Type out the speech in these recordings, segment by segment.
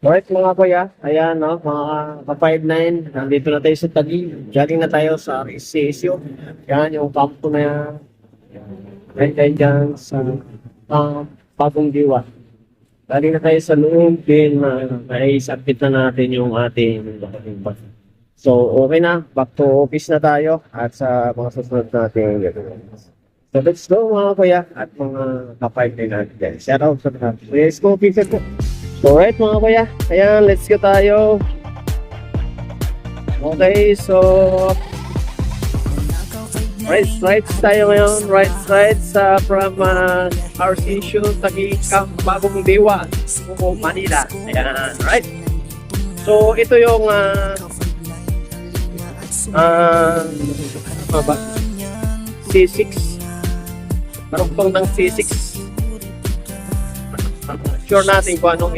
Alright mga kuya, ayan no, mga ka-5'9", nandito na tayo sa Taguig. Galing na tayo sa Resesyo. Yan yung kampo na yan. Ayan dyan sa Bagong Diwa. Galing na tayo sa loob din na naisabit na natin yung ating bus. So okay na, back to office na tayo at sa mga susunod natin gagawin. So let's go mga kuya at mga ka-5'9" natin. Shout out sa lahat. Let's go, pizza po. Alright mga kuya, ayan, let's go tayo. Okay, so right tayo ngayon, right side sa from RCSU, Taguig, Bagong Diwa, Manila. Ayan, right. So ito yung ano ba? C6. Marupang ng C6. Sure natin kung anong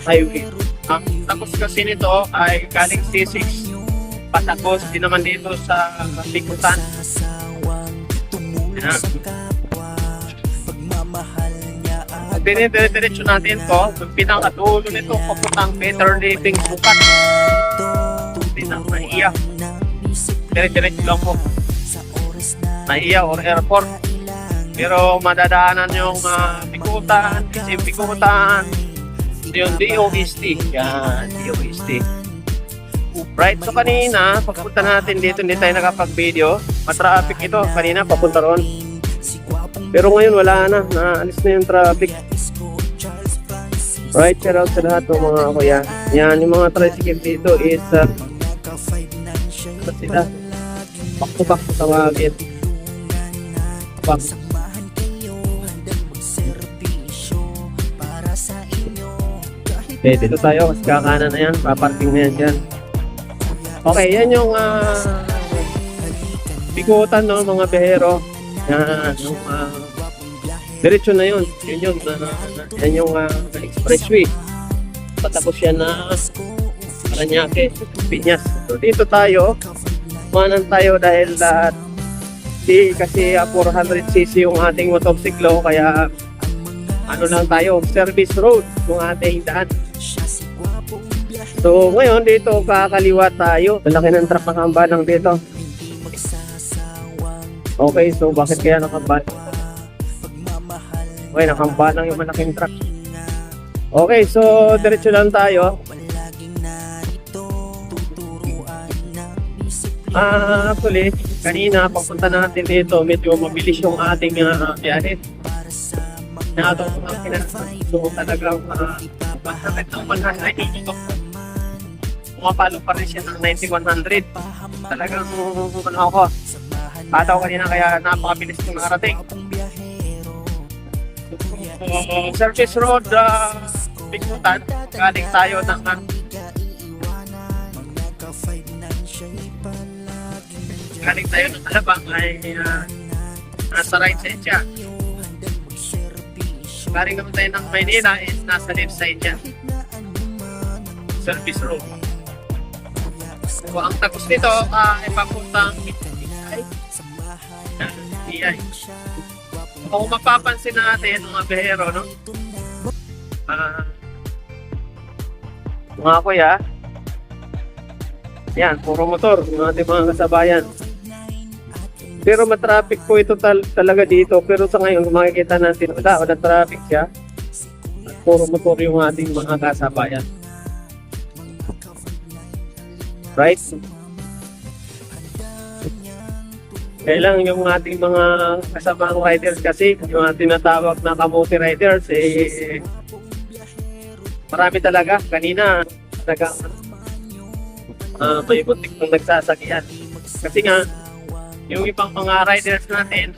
highway. Tapos kasi nito ay galing C6 patapos din naman dito sa Likutan. Pag dire-diretso natin to, pinakatulo nito papuntang Better Living Bukat. Hindi na maiya. Dire-diretso lang po. Maiya or airport. Pero madadaanan yung Bikutan, kasi Bikutan, yung DOST. Yan, DOST. Right, so kanina, pagpunta natin dito, hindi tayo nakapag-video. Matraffic ito, kanina papunta ron. Pero ngayon wala na, naalis na yung traffic. Right, shout out sa lahat ng mga kuya. Yan, yung mga tricycle dito is sila, back to back tawagin. Back. Okay, dito tayo, mas kakanan na yan, paparking na yan dyan. Okay, yan yung Bikutan, no, mga behero. Yan, yung diretso na yun. Yan yung expressway. Patapos yan na Paranaque, Piñas. So dito tayo, kumanan tayo dahil kasi 400cc yung ating motorsiklo, kaya ano lang tayo, service road yung ating daan. So ngayon dito kakaliwa tayo. Malaki ng truck nakahambanang dito. Okay, so bakit kaya nakahambanang? Okay, nakahambanang yung malaking truck. Okay, so diretso lang tayo. Actually, kanina pagpunta natin dito, medyo mabilis yung ating biyahe. So talagang bakit ang 100 ito pumapalo pa rin siya ng 9100. Talagang ano ako, pataw kanina kaya napakabilis yung nakarating. Service road, Bikutan, galing tayo ng Alabang ay nasa right side siya. Galing naman tayo ng Maynila is nasa left side siya. Service road. So ang tagos nito ay papuntang PI. Kung mapapansin natin mga behero, no? Mga kuya, yan, puro motor, yung ating mga kasabayan. Pero matraffic po ito talaga dito. Pero sa ngayon, kung makikita natin, wala traffic siya. At puro motor yung ating mga kasabayan. Right? Kaya lang yung ating mga kasamang riders kasi, yung ating natawag na kamote riders, marami talaga. Kanina, talagang may butik ng nagsasakyan. Kasi nga, yung ibang mga riders natin,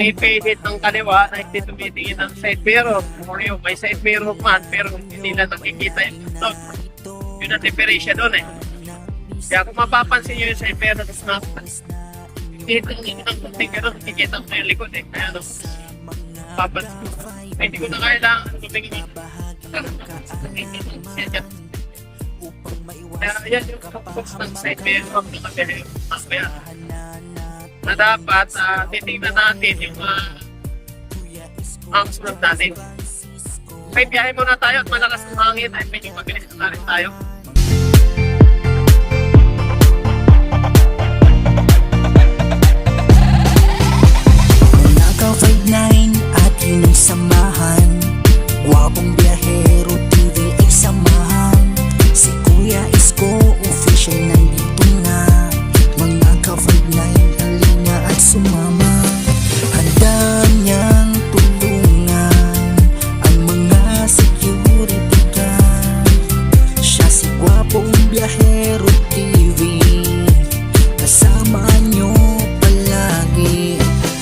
may pay-hit ng kaliwa na hindi tumitingin ng side mirror. Or yung may side mirror man, pero hindi nila nakikita yung stop. Yun ang diferensya doon eh. Kaya kung mapapansin nyo yung side mirror, nakikita mo yung likod eh. Kaya no, papansin ko. Hindi ko na kailangan tumingin. Kaya yan yung kapapos ng side mirror ng kabihin. Kaya na dapat titignan natin yung ang sunod natin. May biyahe muna tayo at malakas ang hangin ay medyo mabilis na rin tayo. Naka-59 at yun ang samahan. Gwapong biyahero TV ay samahan. Si Kuya Isko official nandito na. Mga ka-59 halina at sumama. Handa niyang tulungan ang mga security guard. Siya si Gwapong Biyahero TV, kasama niyo palagi.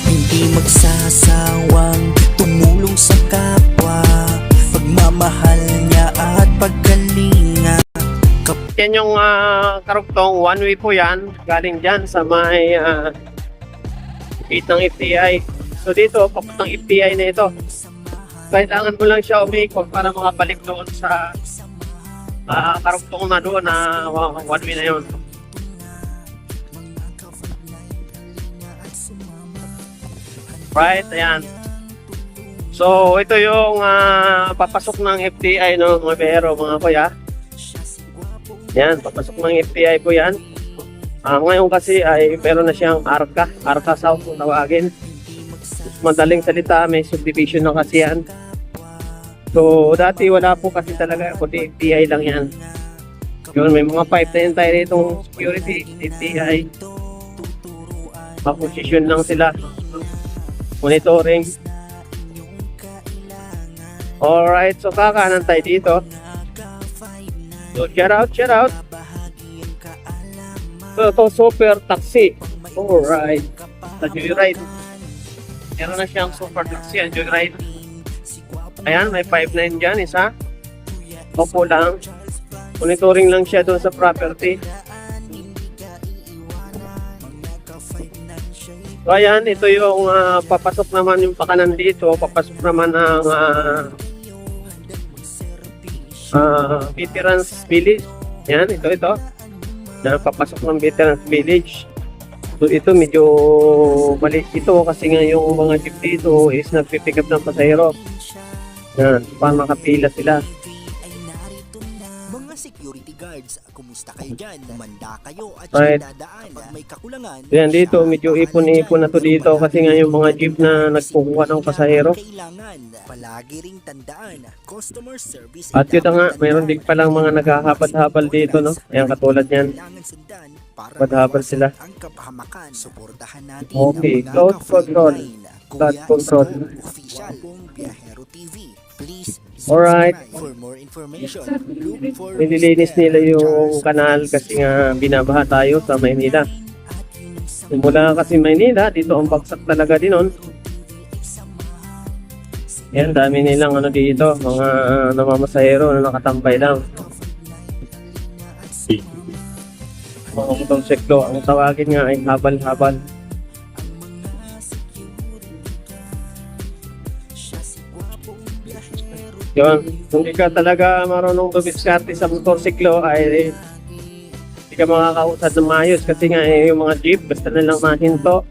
Hindi magsasawang tumulong sa kapwa, pagmamahal niya at paggalinga. Yan yung karugtong, one way po yan. Galing dyan sa may gate ng FTI. So dito, papuntang FTI na ito. Kailangan mo lang siya umikot para makabalik doon sa karugtong na doon na one way na yun. Right, ayan. So ito yung papasok ng FTI no, mga biyahero, mga kuya. Yan, papasok ng FTI po yan. Ngayon kasi ay meron na siyang Arca South kung tawagin. Madaling salita, may subdivision na kasi yan. So dati wala po kasi talaga, kundi FTI lang yan. Yun, may mga pipe na yun tayo itong security, FTI. Maposisyon lang sila. Monitoring. Alright, so kakanan tayo dito. So, shout out. So, ito, super taxi. Alright. Sa Joyride. Meron na siyang super taxi, ang Joyride. Ayan, may 5.9 dyan, isa. Opo lang. Monitoring lang siya doon sa property. So, ayan, ito yung papasok naman yung pakanan dito. Papasok naman ng Veterans Village. Yan, ito. Papasok ng Veterans Village. So ito medyo maliit ito kasi nga yung mga jeep dito is nagpipick up ng pasahero. Yan, para makapila sila. Mga security guards, kumusta kayo dyan? Umanda kayo at Right. dadaan pag may kakulangan. Yan dito, medyo ipon-ipon na to dito kasi nga yung mga jeep na nagkukuha ng pasahero. Kailangan palagi ring tandaan customer service. At yun na nga, mayroon din palang mga naghahabal-habal dito, no? Ayan, katulad yan. Kailangan sundan para Padhabal sila. ang kapahamakan. Suportahan natin Okay, ang mga cloud control. ka-59. Cloud Kuya control. Isko, official Gwapong Biyahero TV. Please Alright. subscribe for more information. Look for Nililinis nila yung kanal kasi nga binabaha tayo sa Maynila. Mula kasi Maynila, dito ang bagsak talaga din nun. Yan, dami nilang ano dito, mga namamasahero na nakatambay lang. Mga motorsiklo, ang tawagin nga ay habal-habal. Yun, kung di ka talaga marunong dumiskarte sa motorsiklo ay hindi ka makakausad ng maayos kasi nga yung mga jeep basta na lang mahinto.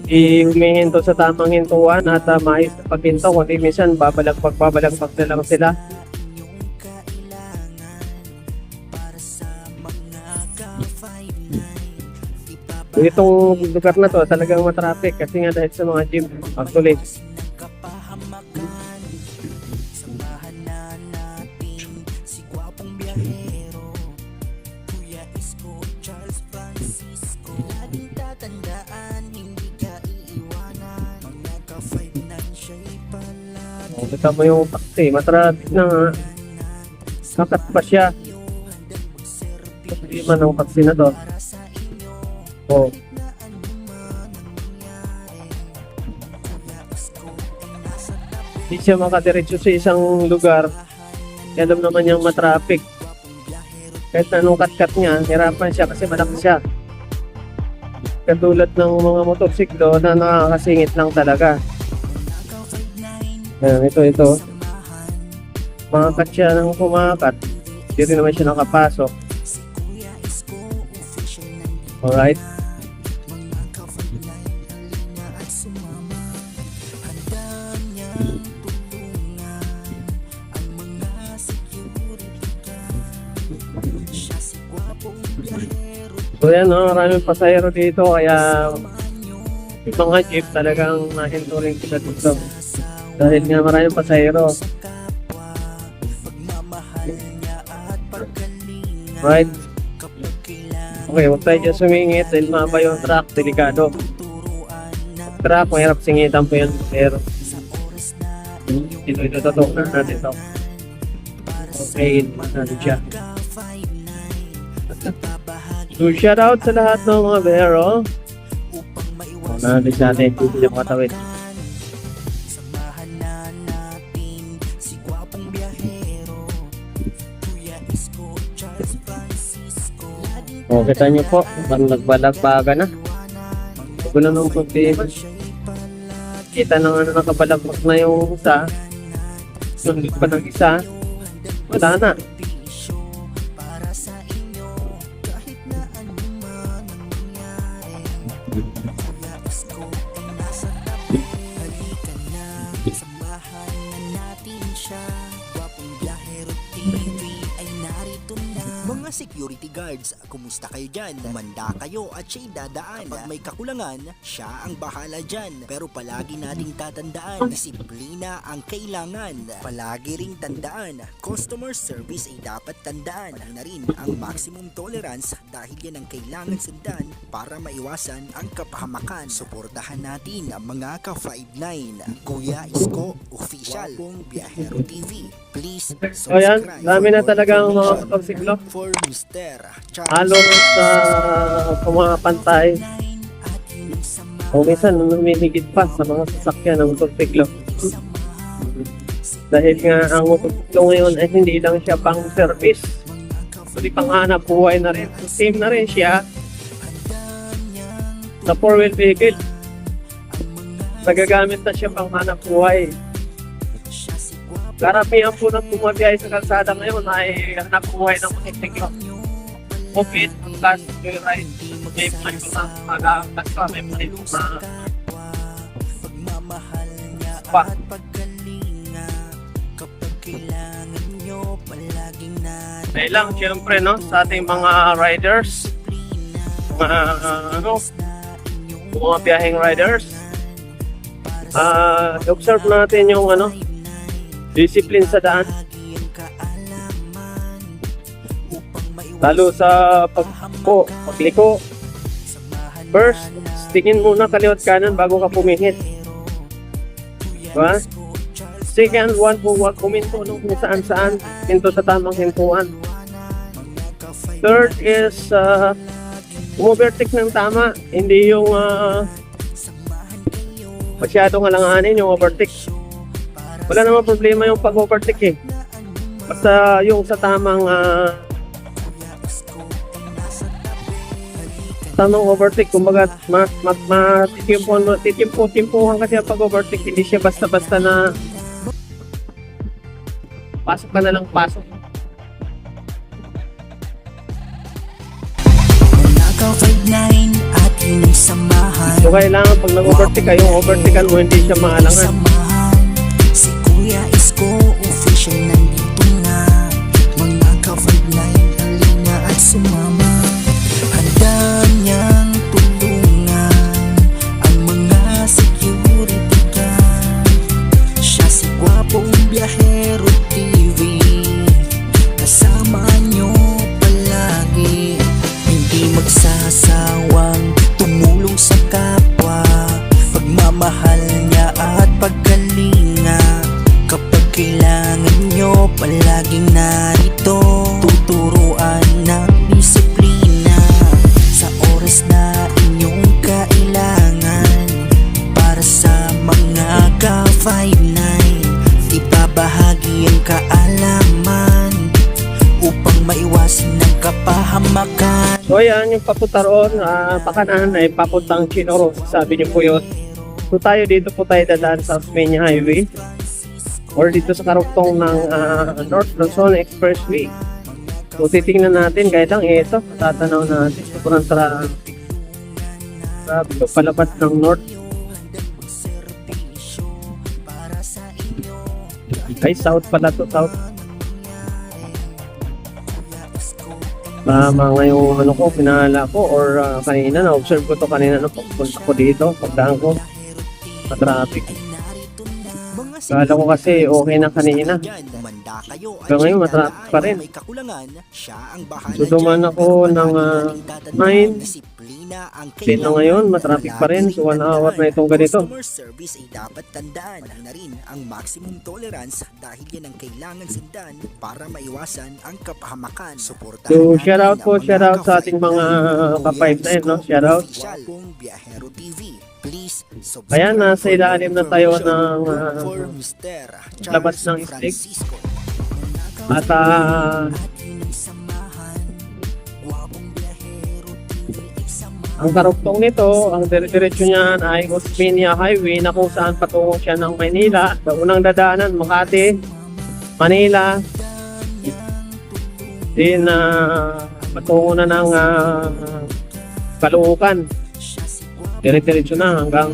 Hindi humihinto sa tamang hintuan at maayos na paghinto kundi minsan babalagpag na lang sila. Itong lugar na to talagang matraffic kasi nga dahil sa mga jeep actually. Samahan na natin si Gwapong Biyahero, Kuya Isko, Charles Francisco. Laging tatandaan, hindi ka iiwanan. Mga ka-59 siya'y palagi. Kita mo yung taxi, matraffic na nga. Kakat pa siya. Hindi man ang taxi na to. Oh. Hindi siya makadiretso sa isang lugar. Kaya alam naman niyang matraffic. Kahit anong kat-kat niya, hirapan siya kasi malaki siya. Katulad ng mga motorsiklo na nakakasingit lang talaga. Ayan, ito. Makakat siya ng kumakat. Hindi rin naman siya nakapasok. Alright. So yan, no, maraming pasahero dito kaya yung mga jeep talagang nahinturing sila dito. Dahil nga maraming pasahero. Right? Okay, huwag tayo dyan sumingit dahil maba yung truck, delikado. Truck, mahirap singitan po yan. Pero ito tutukan natin ito. Okay, natin siya. So, shout out sa lahat ng mga bero. Natin sa atin, yung katawid. O, kita nyo po, parang nagbalagbaga na. Gulo nung problema. Kita na nga nakabalagbag na yung isa. Sundot pa ng isa. Wala na. Mga security guards, kumusta kayo dyan? Umanda kayo at siya'y dadaan. Kapag may kakulangan, siya ang bahala dyan. Pero palagi nating tatandaan, disiplina ang kailangan. Palagi ring tandaan, customer service ay dapat tandaan. Pati na rin ang maximum tolerance dahil yan ang kailangan sundan para maiwasan ang kapahamakan. Suportahan natin ang mga ka-59. Kuya Isko Official, Pong Biyahero TV. Please So yan, dami na talagang mga motorsiklo. for Mr. Halos sa pumapantay. O minsan lumimigit pa sa mga sasakyan ng motorsiklo. Dahil nga ang motorsiklo ngayon ay hindi lang siya pang service. Kundi panghanap buhay na rin. Same na rin siya sa 4-wheel vehicle. Nagagamit na siya panghanap buhay. Karamihan po ng bumabiyahe sa kalsada ngayon ay hanap buhay ng motorsiklo. Moped, angkas, joyride, may mga ito na mag-aangkas pa, may mga ito na pa. Dahil lang, siyempre, no, sa ating mga riders, mga, mga biyaheng riders, observe natin yung, discipline sa daan. Lalo sa pagliko. First, tingin muna kaliwat kanan bago ka pumihit. Diba? Second, huwag kuminto kung saan-saan. Hinto sa tamang hintuan. Third is, overtake ng tama. Hindi yung masyadong alanganin yung overtake. Wala namang problema yung pag-overtake eh. Basta yung sa tamang overtake, kumbaga titimpuhan kasi ang pag-overtake, hindi siya basta-basta na pasok ka na lang pasok. So kailangan pag nag-overtake ka, yung overtakean mo hindi siya maalangan. Si Kuya Isko Official nandito na. Mga ka-59 halina at sumama. Handa niyang tulungan ang mga security guard. Siya si Gwapong Biyahero TV. Kasama niyo palagi. Hindi magsasawang tumulong sa kapwa. Pagmamahal niya at paggalinga. Kapag kailangan nyo, palaging narito. Tuturuan ng disiplina sa oras na inyong kailangan. Para sa mga ka-59, ibabahagi ang kaalaman upang maiwasan ng kapahamakan. So yan, yung papunta roon, pakanan ay papuntang Chinoro, sabi niyo po yun. So tayo dito po tayo dadaan sa Osmeña Highway or dito sa karugtong ng North Luzon Expressway. So titingnan natin, kahit lang ito, tatanaw natin. Sobrang traffic. Sabi ko, palabas ng North. Ay, south pala to, south. Tama ngayong ano ko, pinala ko or kanina, na-observe ko to kanina, pagpunta ko dito, pagdaan ko, sa traffic. Kala ko kasi okay na kanina. Pero ngayon, matraffic pa rin. So, duman ako ng 9. Dito ngayon, matraffic pa rin. So, 1 hour na itong ganito. Customer service ay dapat tandaan na rin ang maximum tolerance dahil yan ang kailangan sundan para maiwasan ang kapahamakan. Suportahan So, natin shout out ang Dạ, po, mga shout out sa ating ka-5 mga ka-5 na yun, no? Shout out. Kung Biyahero TV. Please subscribe. Ayan, nasa for ilalim na tayo information. ng Look for Mr. labas Charles ng stick. Francisco. At ang karuktong nito, ang dire-diretso niyan ay Osmeña Highway na kung saan patungo siya ng Maynila. Sa unang dadaanan, Makati, Manila. Din patungo na ng Caloocan. Dire-diretso na hanggang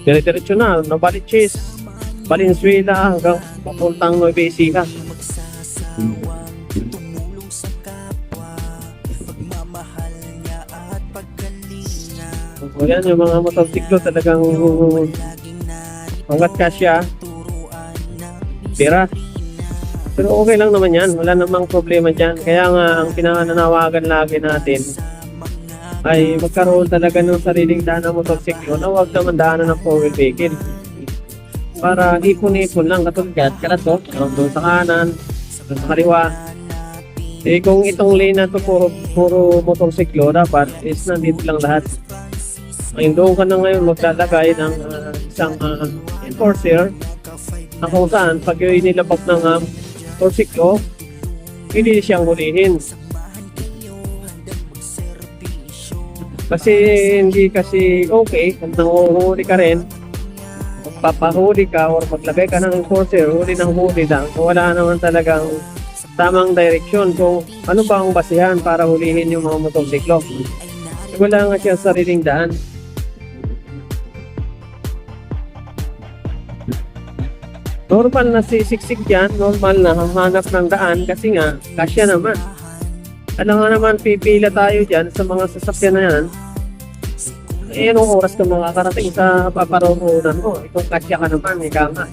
dire-diretso na Novaliches, Valenzuela hanggang papuntang Nueva Ecija. So yan yung mga motorsiklo talagang hanggat kasya tira. Pero okay lang naman yan, wala namang problema dyan. Kaya nga ang pinananawagan lagi natin ay magkaroon talaga ng sariling daan ng motorsiklo na huwag naman daanan ng four-wheel vehicle. Para ipon-ipon lang katulad yan, kalato, doon sa kanan, doon sa kaliwa. Eh kung itong lane na to puro motorsiklo, dapat is nandito lang lahat. Ngayon doon ka na ngayon maglalagay ng isang enforcer na kung saan pag yung nilabag ng motorsiklo, hindi siyang hulihin. Kasi hindi kasi okay kung nanguhuli ka rin, magpapahuli ka or maglagay ka ng enforcer, huli ng huli lang. Wala naman talagang tamang direksyon kung ano ba ang basihan para hulihin yung mga motorsiklo. Wala nga siya sariling daan. Normal na sisiksik yan, normal na hanap ng daan kasi nga, kasya naman. Ano nga naman, pipila tayo dyan sa mga sasakyan na yan. Eh, anong oras ka makakarating sa paparoonan mo? Kung kasya ka naman, ikaw nga.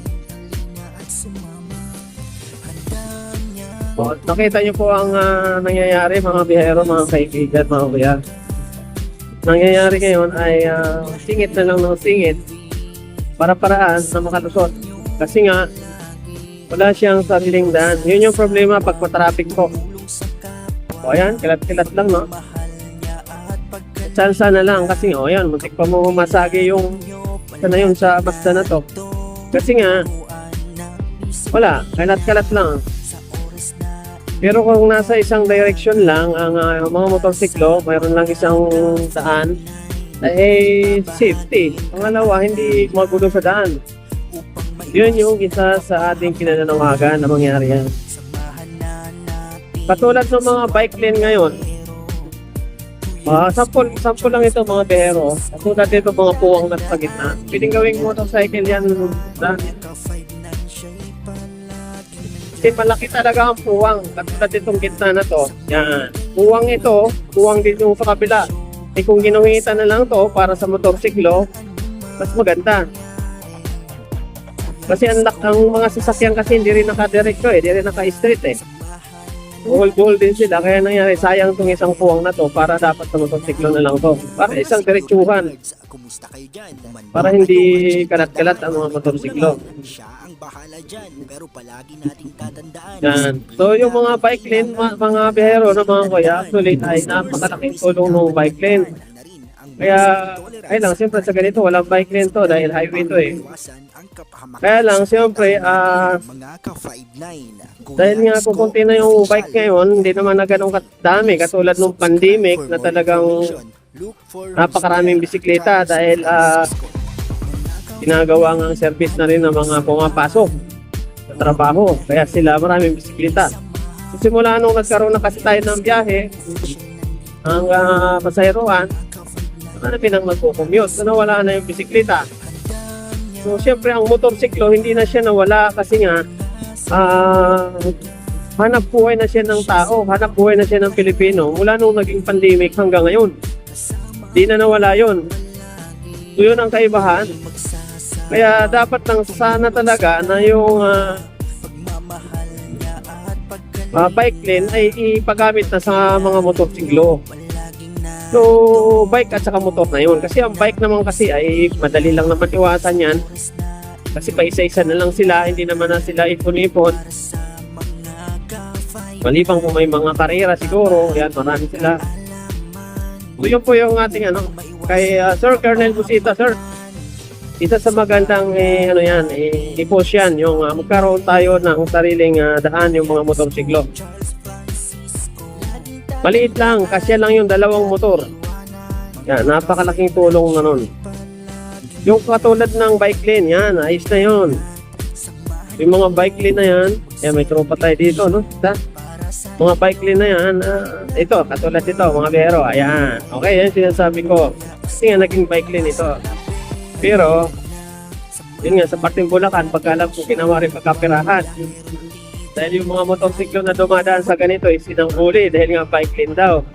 O, nakita niyo po ang nangyayari mga biyahero, mga kaibigan, mga kuya. Nangyayari ngayon ay singit na lang ng singit para paraan na makalusot. Kasi nga, wala siyang sariling daan. Yun yung problema pag matraffic po. O ayan, kilat-kilat lang, no? Sana lang kasi o ayan, muntik pa mo masagi yung sana yun sa Mazda na to. Kasi nga, wala, kalat-kalat lang. Pero kung nasa isang direction lang ang mga motorsiklo, mayroon lang isang daan, eh safety. Pangalawa, hindi magulo sa daan. Yun yung isa sa ating pinananawagan na mangyari yan. Katulad ng mga bike lane ngayon, sample lang ito mga biyahero. Katulad dito mga puwang na sa gitna. Piling gawing motorcycle yan. Kasi malaki talaga ang puwang. Katulad itong gitna na to. Yan. Puwang ito, puwang din yung sa kabila. Eh kung ginuhitan na lang to para sa motorsiklo, mas maganda. Kasi ang mga sasakyan kasi hindi rin naka-direkto hindi rin naka-straight Goal din sila, kaya nangyari sayang itong isang puwang na to para dapat sa motorsiklo na lang to. Para isang diretsuhan. Para hindi kalat-kalat ang mga motorsiklo. Siya ang bahala dyan, pero palagi nating tatandaan. Yan. So yung mga bike lane, mga biyahero na mga kuya, actually ay napakalaking tulong ng bike lane. Kaya, ay lang, siyempre sa ganito, walang bike lane to dahil highway to Kaya lang, siyempre, dahil nga kukunti na yung bike ngayon, hindi naman na ganun kadami, katulad nung pandemic na talagang napakaraming bisikleta dahil ginagawa ng service na rin ng mga pumapasok sa trabaho. Kaya sila maraming bisikleta. So, simula nung nagkaroon na kasi tayo ng biyahe, ang pasaheroan, hanapin ang magkukommute. So, nawala na yung bisikleta. So, syempre, ang motorsiklo, hindi na siya nawala kasi nga, hanap buhay na siya ng tao, hanap buhay na siya ng Pilipino mula nung naging pandemic hanggang ngayon. Di na nawala yun. So yun ang kaibahan. Kaya dapat lang sana talaga na yung bike lane ay ipagamit na sa mga motorsiklo. So bike at saka motor na yun. Kasi ang bike naman kasi ay madali lang naman iwasan yan. Kasi pa isa-isa na lang sila, hindi naman na sila ipon-ipon. Malibang kung may mga karera siguro, yan, marami sila. So yun po yung ating kay Sir Colonel Busita, sir. Isa sa magandang i-post yan, yung magkaroon tayo ng sariling daan yung mga motorsiklo. Maliit lang, kasya lang yung dalawang motor. Yan, napakalaking tulong na nun. Yung katulad ng bike lane, yan, ayos na yun. Yung mga bike lane na yan, may tropa tayo dito, no? Mga bike lane na yan, ito, katulad ito, mga bero, ayan. Okay, yan sinasabi ko. Kasi nga naging bike lane ito. Pero, yun nga, sa parteng Bulacan, pagkalam ko ginawa rin pagkapirahan. Dahil yung mga motorsiklo na dumadaan sa ganito, sinanghuli dahil nga bike lane daw.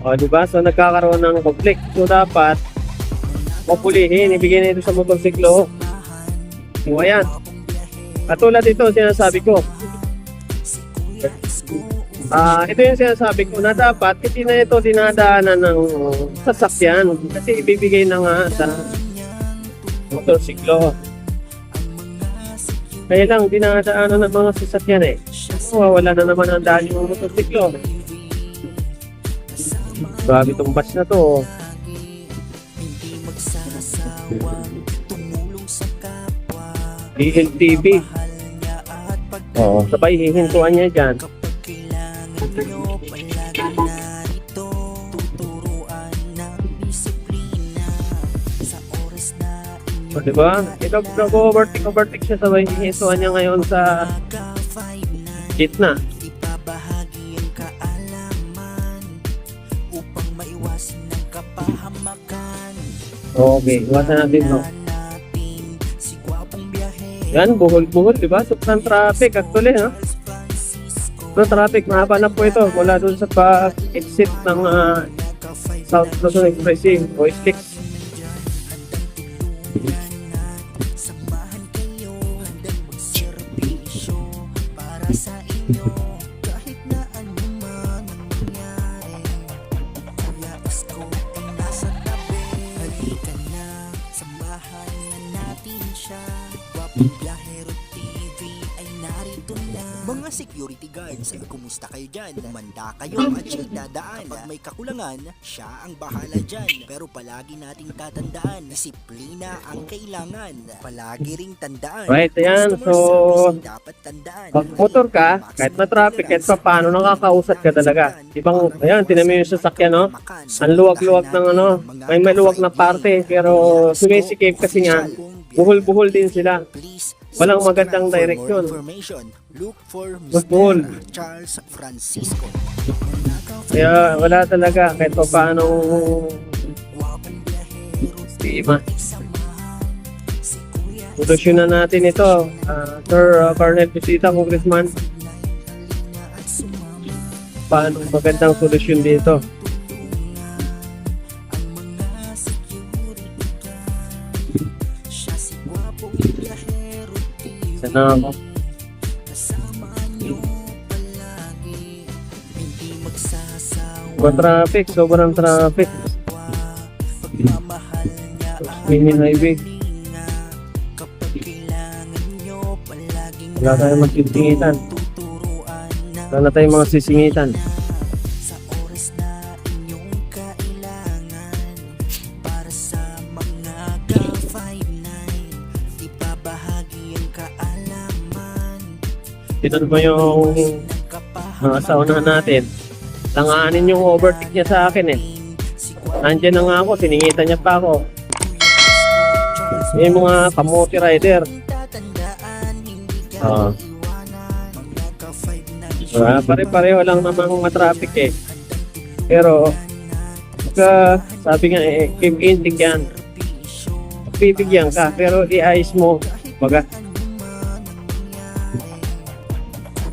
O, diba? So, nagkakaroon ng conflict. So, dapat, mapulihin, ibigay na ito sa motorsiklo. So, ayan. Katulad ito, sinasabi ko. Ito yung sinasabi ko na dapat hindi na ito dinadaanan ng sasakyan kasi ibibigay na nga sa motorsiklo. Kaya lang dinadaanan ng mga sasakyan wala na naman ang daan yung motorsiklo. Grabe itong bus na to. DLTV. Oo, sabay hihintuan niya dyan. O, diba? Ito, nag-overtake siya, sabay hihintuan niya ngayon sa gitna. Okay, iwasan natin no. Yan, buhol-buhol, diba? Sobrang traffic actually, ha? So, traffic, mahaba na po ito mula doon sa pa-exit ng South Luzon Expressway o SLEX. Mga security guards, kumusta kayo dyan? Umanda kayo at siya'y dadaan. Kapag may kakulangan, siya ang bahala dyan. Pero palagi nating tatandaan, disiplina ang kailangan. Palagi ring tandaan. Right, ayan. So, dapat tandaan. pag motor ka, kahit na traffic, kahit pa paano, nakakausap ka talaga. Ibang, ayan, tinan mo yung sasakyan, no? Ang luwag-luwag ng may maluwag na parte, pero sumisikip kasi nga, buhol-buhol din sila. Walang magandang direction. Look for Buhol. Mr. Charles Francisco. Kaya wala talaga, kahit pa paano, solusyonan natin ito. Sir Colonel Busita, Congressman. Paano magandang solusyon dito? Sana ako. Sobrang traffic. Mini highway. Wala tayong magsisingitan. Wala na tayong mga sisingitan. Ito ba yung sa unahan natin? Tanganin yung overtake niya sa akin Nandiyan na nga ako, siningitan niya pa ako. Yung mga kamote rider. Pare-pareho lang namang matraffic Pero, sabi nga give in yan. Pipigyan ka, pero i-ayos mo. Baga.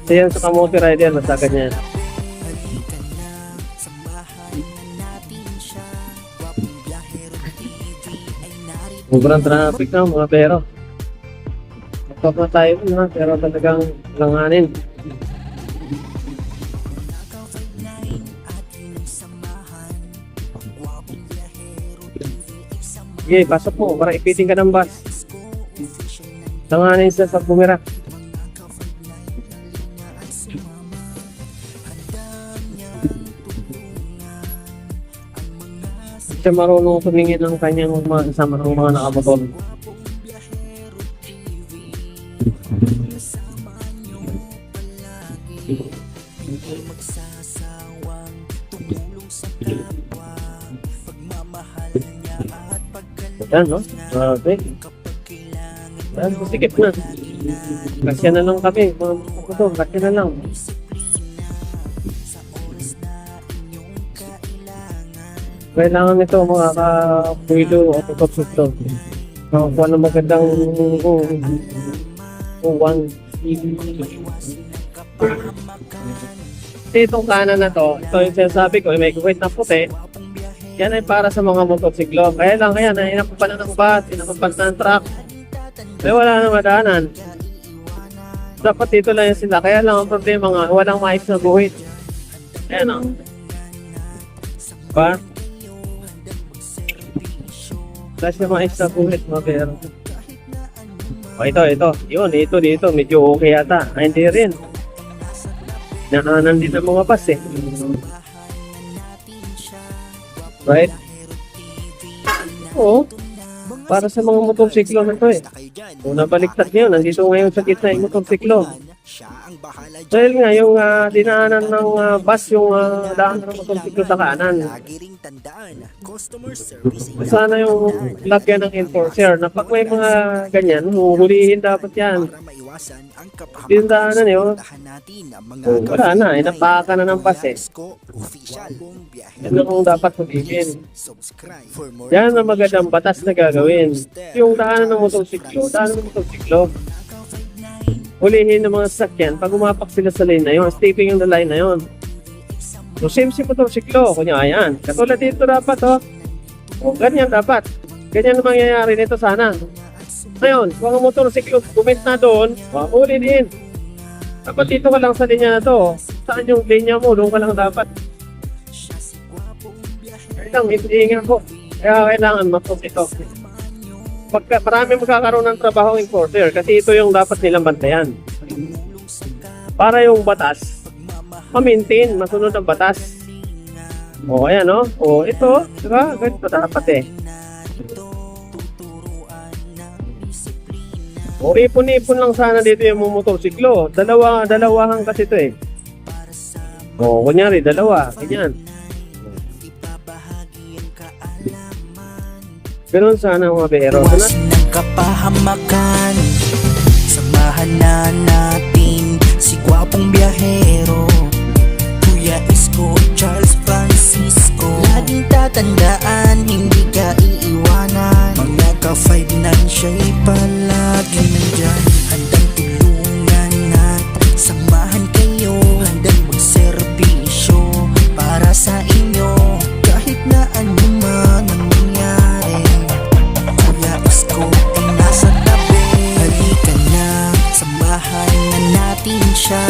Yan sa kamote rider, basta ganyan. Sobrang traffic na mga pero. Magpap na tayo na, pero talagang langanin. Sige, pasok po para ipiting ka ng bus. Langanin siya sa bumira. Siya marunong tumingin ng kanyang mga kasama ng mga nakamotor. Yan, no? Okay. Yan, sikip na. Kasya na lang kami. Mga motor, kasya na lang. Kailangan nito mga ka-puido o tutop-tutop. Makakuha ng magandang uwan. Itong kanan na to, ito yung sinasabi ko, may kuwait na puti. Yan ay para sa mga motorsiklo. Kaya lang, kaya na inakupan na ng bus, inakupan na ng truck. Ay wala na madaanan. Dapat dito lang yan sila. Kaya lang ang problema nga, walang mais na buhit. Ayan o. Ba? Wala siya mais na buhit, mga pero. O ito. Yun, dito. Medyo okay yata. Ay, hindi rin. Nakaanan din ang mga bus eh. Right? Oo. Para sa mga motorsiklo na to eh. Kung nabaliktad niyo, nandito ngayon sa gitna yung motorsiklo. Dahil nga yung dinaanan ng bus, yung daan ng motorsiklo sa kanan. Sana yung lagyan ng enforcer na pag may mga ganyan, huhulihin dapat yan. Yung daanan yun. Wala na, napaka na ng bus eh. Yan ang dapat hulihin. Yan ang magandang batas na gagawin. Yung daanan ng motorsiklo, hulihin ng mga sasakyan pag umapak sila sa lane na yun, stepping yung line na yun. So same si motorsiklo, kunya ayan. Katulad dito dapat ganyan dapat. Ganyan ang mangyayari nito sana. Ngayon, kung ang motorsiklo comment na doon, huli din. Dapat dito ka lang sa linya na to. Saan yung linya mo? Doon ka lang dapat. Kailangan, iingat ko. Kaya kailangan mapos ito. Marami magkakaroon ng trabaho ng enforcer kasi ito yung dapat nilang bantayan. Para yung batas, ma-maintain, masunod ang batas. O, ayan o. O, ito, diba? Ganito dapat eh. O, ipon-ipon lang sana dito yung mga motorsiklo. Dalawahan kasi ito eh. O, kunyari, dalawa. Ganyan. Ganun sana mga bero. Iwas ng kapahamakan. Samahan na natin si gwapong biyahero, Kuya Isko, Charles Francisco. Laging tatandaan, hindi ka iiwanan. Mga ka-5-9 siya'y palagi nandyan. Handang tulungan at samahan kayo. Handang magserbisyo para sa inyo. Kahit na anuman ang nangyari, Kuya Isko ay nasa tabi. Halika na, samahan na natin siya.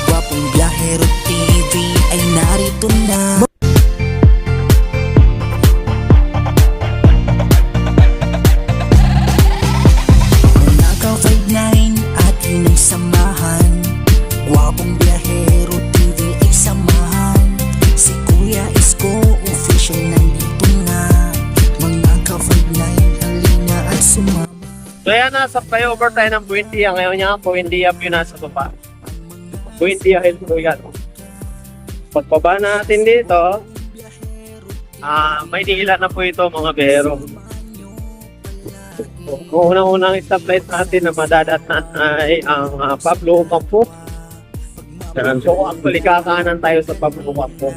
Gwapong Biyahero TV ay narito na. Mga ka-5-9 atin ang samahan. Gwapong Biyahero TV ay samahan. Si Kuya Isko official nandito na. Mga ka-5-9 halina at sumama. So yan, nasa flyover tayo ng Buendia. Ngayon niya, Buendia po yung nasa baba. Buendia Hill po yan. Pagpaba natin dito, may nila na po ito mga bero. Kung unang-unang stoplight natin na madadatnan ay ang Pablo Campo. So actually kakanan tayo sa Pablo Campo.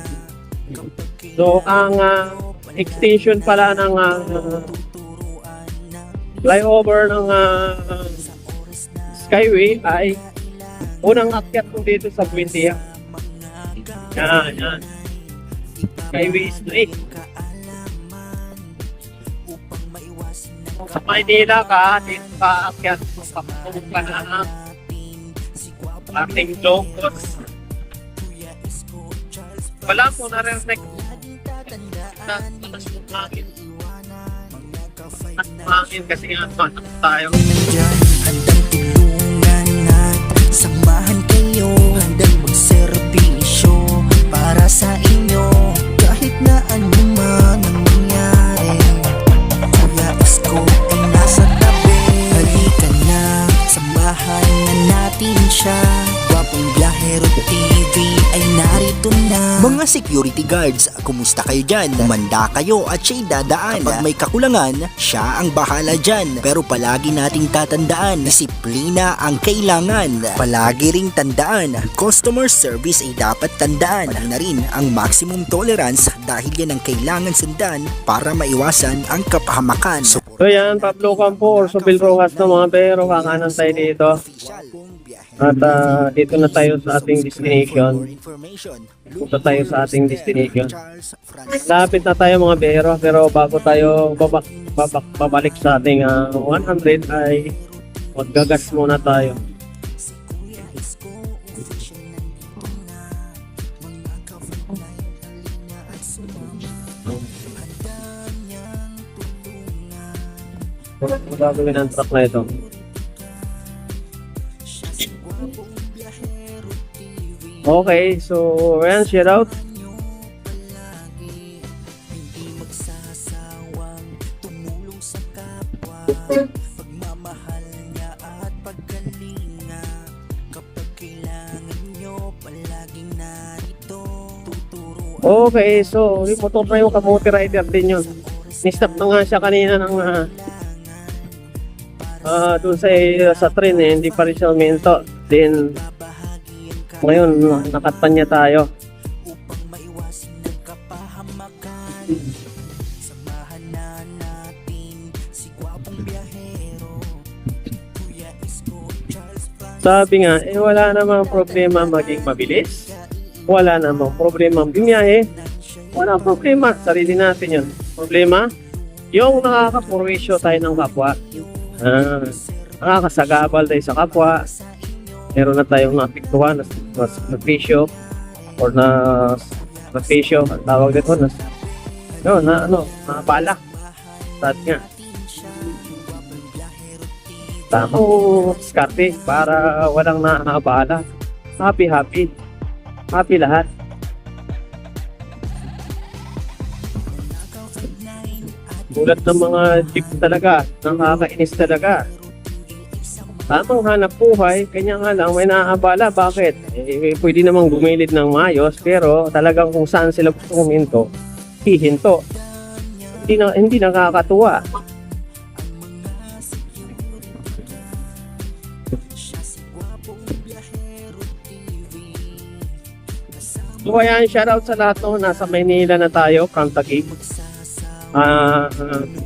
So ang extension pala ng flyover ng Skyway ay Unang akyat ko dito sa Buendia. Yan. Skyway Street. Sa Maynila ka, dito ka akyat mo papunta ka na ating locos. Wala po narinig na tatas ng hangin. At hangin kasi nga tayo. Nandyan, handang tulungan at samahan kayo, handang magserbisyo para sa inyo kahit na anuman ang mangyari. Kuya Isko ay nasa tabi, halika na, samahan na natin siya. Gwapong Biyahero TV ay narito na. Mga security guards, kumusta kayo dyan? Umanda kayo at siya'y dadaan. Kapag may kakulangan, siya ang bahala dyan. Pero palagi nating tatandaan, disiplina ang kailangan. Palagi ring tandaan, customer service ay dapat tandaan. Pati na rin ang maximum tolerance dahil yan ang kailangan sundan para maiwasan ang kapahamakan. So yan, Pablo Campo or Sobil Rojas na mga pero kakanan tayo dito. At dito na tayo sa ating destination. Punta tayo sa ating destination. Lapit na tayo mga bero, pero bago tayo babalik sa ating 100 ay maggagas muna tayo. Magagawin ang truck na ito. Okay, so ayan, shout out. Pagmamahal niya at pagkalinga, kapag kailangan nyo palaging narito. Okay, so yung motor na yung kamote rider din yun. Ni-stop na nga siya kanina ng doon sa train eh, hindi pa rin siya uminto. Then ngayon, nakatan niya tayo. Upang maiwasin ang kapahamakan, samahan na natin si Gwapong Biyahero, Kuya Isko, Charles Francis. Sabi nga, wala namang problema maging mabilis. Wala namang problema bumiyahe. Wala problema. Sarili natin yun. Problema, yung nakakapurwisyo tayo ng kapwa. Nakakasagabal tayo sa kapwa. Meron na tayong napiktuhan na fisyo or na fisyo, ang tawag dito na bala. Saat nga. Tamang diskarte para walang nakabala. Happy lahat. Gulat ng mga jeep talaga, nakakainis talaga. Tamang hanap buhay, kanya nga lang may naabala. Bakit? Pwede namang gumilid ng maayos, pero talagang kung saan sila gusto huminto, hihinto. Hindi nakakatuwa. So ayan, shoutout sa lahat no, nasa Maynila na tayo, from Taguig.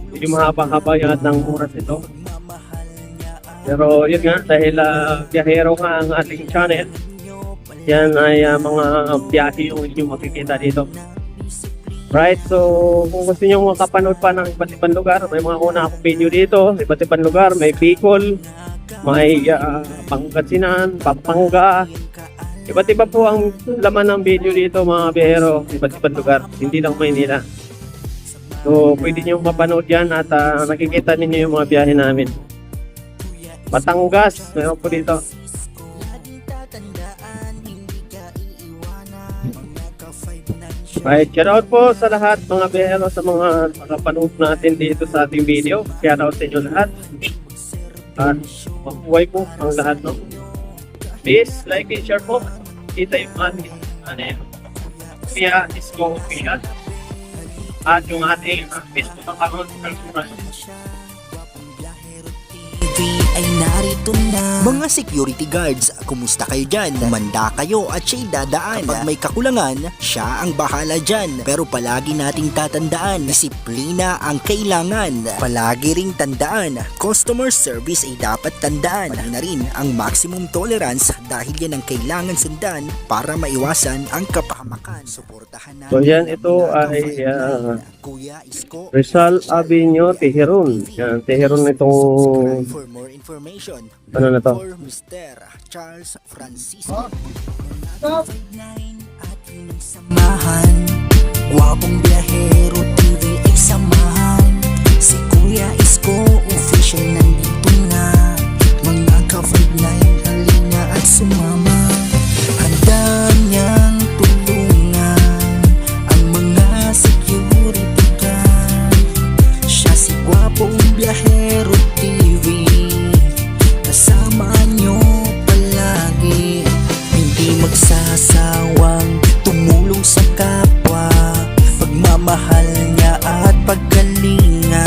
Medyo mahaba-haba yan ng oras ito. Pero yun nga, dahil biyahero nga ang ating channel, yan ay mga biyahe yung inyong makikita dito. Right, so kung gusto nyo makapanood pa ng iba't ibang lugar, may mga una akong video dito, iba't ibang lugar, may Bicol, may Pangasinan, Pampanga, iba't iba po ang laman ng video dito mga biyahero, iba't ibang lugar, hindi lang Maynila. So pwede nyo mapanood yan at nakikita ninyo yung mga biyahe namin. Batangas, meron po dito. Right, shout out po sa lahat mga biyahero, sa mga nakapanood natin dito sa ating video. Shout out sa inyo lahat. At mabuhay po ang lahat, no? Please, like and share po. Kita yung ating Kuya Isko Official. At yung ating Facebook account. Ay narito na. Mga security guards, kumusta kayo dyan? Umanda kayo at siya'y dadaan. Kapag may kakulangan, siya ang bahala dyan. Pero palagi nating tatandaan, disiplina ang kailangan. Palagi ring tandaan, customer service ay dapat tandaan. Pati na rin ang maximum tolerance dahil yan ang kailangan sundan para maiwasan ang kapahamakan. Suportahan natin So yan, ang ito mga ay kapatid. Kuya Isko Rizal Avenue, Teheron. Yan, Teheron itong Subscribe for more information. ano na to? For Mr. Charles Francisco. At yun ang samahan. Gwapong biyahero TV ay samahan. Si Kuya Isko official nandito na. Mga ka-5-9 halina at sumama. Handa niyang tulungan ang mga security guard. Siya si Gwapong Biyahero TV. Kasama nyo palagi. Hindi magsasawang tumulong sa kapwa. Pagmamahal niya at paggalinga.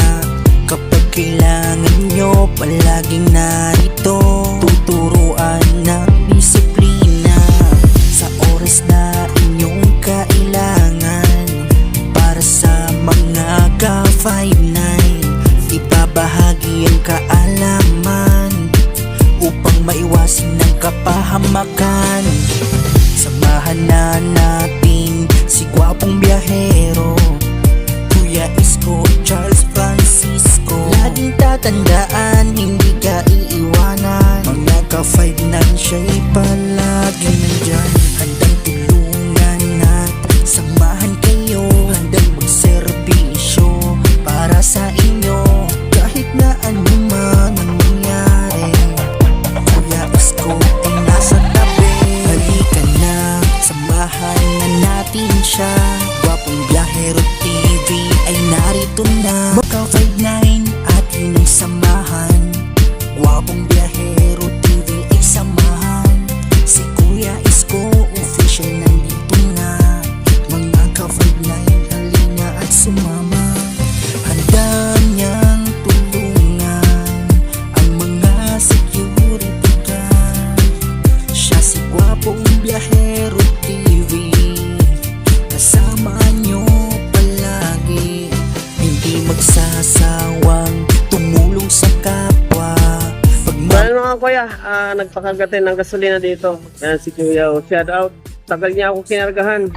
Kapag kailangan nyo palaging narito. Tuturuan ng disiplina sa oras na inyong kailangan. Para sa mga ka-5-9, ibabahagi ang kaalaman upang maiwasin ng kapahamakan. Samahan na natin si Gwapong Biyahero, Kuya Isko, Charles Francisco. Laging tatandaan, hindi ka iiwanan. Mga ka-5-9 siya'y palaging nandyan. Handang tulungan at samahan kayo. Handang magserbisyo para sa inyo. Kahit na anuman ang mangyari, Kuya Isko ay nasa tabi. Halika na, samahan na natin siya. Gwapong Biyahero TV ay narito na. Ka-5-9 at yun ang samahan. Gwapong Biyahero TV ay samahan. Si Kuya Isko official nandito na. Mga ka-5-9 halina at sumama. Handa niyang tulungan ang mga security guard. Siya si Gwapong Biyahero TV. Kasama nyo palagi. Hindi magsasawang tumulong sa kapwa. Well, mga kuya, nagpakagatin ng gasolina dito. Yan si Kuya. Shout out. Tagal niya ako kinargahan.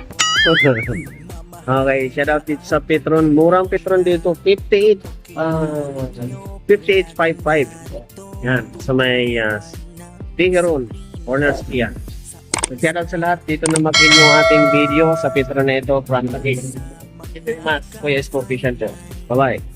Okay, shout out dito sa Petron. Murang Petron dito. 58.55. Yan, sa may Teheron, Corners Kia. So, shout out sa lahat. Dito na makin yung ating video sa Petron na ito. Front again. Ito yung mas Kuya Isko Official. Bye-bye.